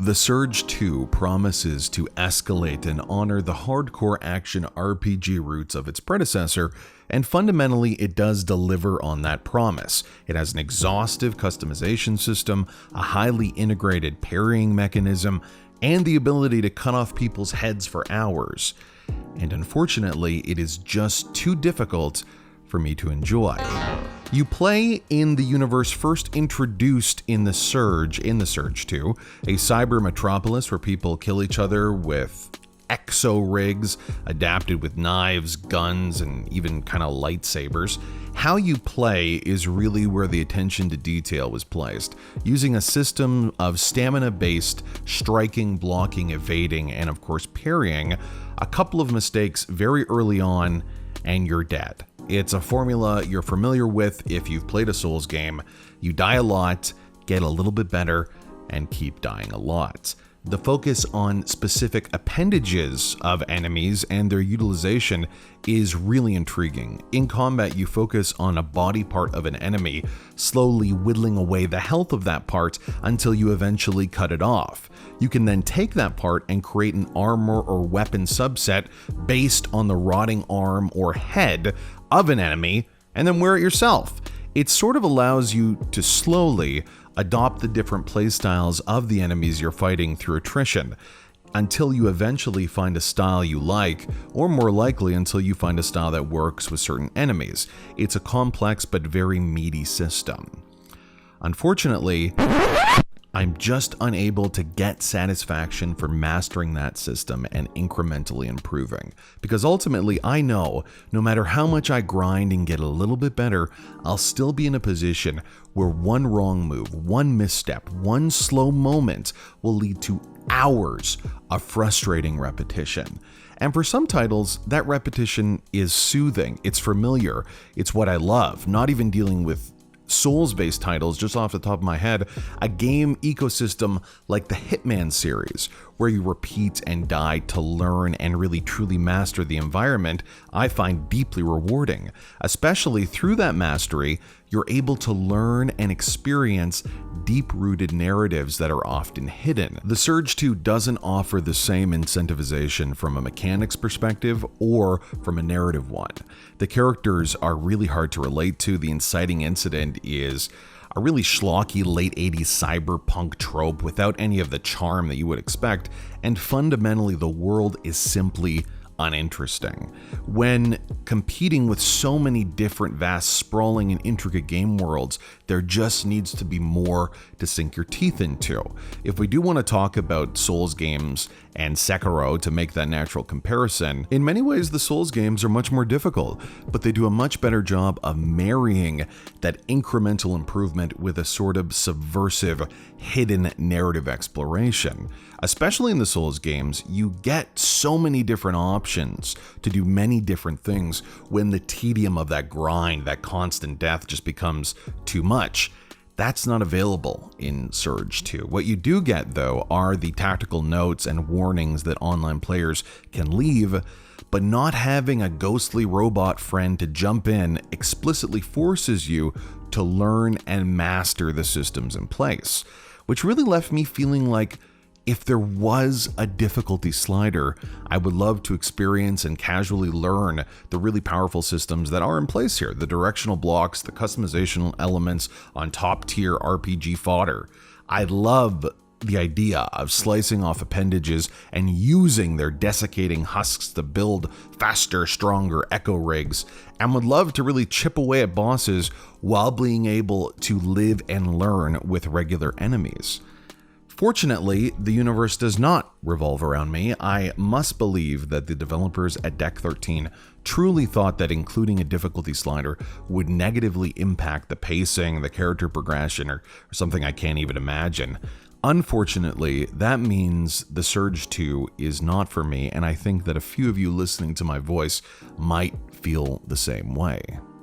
The Surge 2 promises to escalate and honor the hardcore action RPG roots of its predecessor, and fundamentally it does deliver on that promise. It has an exhaustive customization system, a highly integrated parrying mechanism, and the ability to cut off people's heads for hours. And unfortunately, it is just too difficult for me to enjoy. You play in the universe first introduced in The Surge 2, a cyber metropolis where people kill each other with exo rigs adapted with knives, guns, and even kind of lightsabers. How you play is really where the attention to detail was placed, using a system of stamina-based striking, blocking, evading, and of course parrying. A couple of mistakes very early on and you're dead. It's a formula you're familiar with if you've played a Souls game. You die a lot, get a little bit better, and keep dying a lot. The focus on specific appendages of enemies and their utilization is really intriguing. In combat, you focus on a body part of an enemy, slowly whittling away the health of that part until you eventually cut it off. You can then take that part and create an armor or weapon subset based on the rotting arm or head of an enemy, and then wear it yourself. It sort of allows you to slowly adopt the different playstyles of the enemies you're fighting through attrition, until you eventually find a style you like, or more likely until you find a style that works with certain enemies. It's a complex but very meaty system. Unfortunately, I'm just unable to get satisfaction for mastering that system and incrementally improving. Because ultimately, I know no matter how much I grind and get a little bit better, I'll still be in a position where one wrong move, one misstep, one slow moment will lead to hours of frustrating repetition. And for some titles, that repetition is soothing, it's familiar, it's what I love, not even dealing with Souls-based titles, just off the top of my head, a game ecosystem like the Hitman series, where you repeat and die to learn and really truly master the environment, I find deeply rewarding. Especially through that mastery, you're able to learn and experience deep-rooted narratives that are often hidden. The Surge 2 doesn't offer the same incentivization from a mechanics perspective or from a narrative one. The characters are really hard to relate to. The inciting incident is a really schlocky late 80s cyberpunk trope without any of the charm that you would expect, and fundamentally the world is simply uninteresting. When competing with so many different vast, sprawling, and intricate game worlds, there just needs to be more to sink your teeth into. If we do want to talk about Souls games and Sekiro to make that natural comparison, in many ways the Souls games are much more difficult, but they do a much better job of marrying that incremental improvement with a sort of subversive, hidden narrative exploration. Especially in the Souls games, you get so many different options to do many different things when the tedium of that grind, that constant death just becomes too much. That's not available in Surge 2. What you do get, though, are the tactical notes and warnings that online players can leave, but not having a ghostly robot friend to jump in explicitly forces you to learn and master the systems in place, which really left me feeling like if there was a difficulty slider, I would love to experience and casually learn the really powerful systems that are in place here, the directional blocks, the customization elements on top tier RPG fodder. I love the idea of slicing off appendages and using their desiccating husks to build faster, stronger echo rigs, and would love to really chip away at bosses while being able to live and learn with regular enemies. Fortunately, the universe does not revolve around me. I must believe that the developers at Deck 13 truly thought that including a difficulty slider would negatively impact the pacing, the character progression, or something I can't even imagine. Unfortunately, that means The Surge 2 is not for me, and I think that a few of you listening to my voice might feel the same way.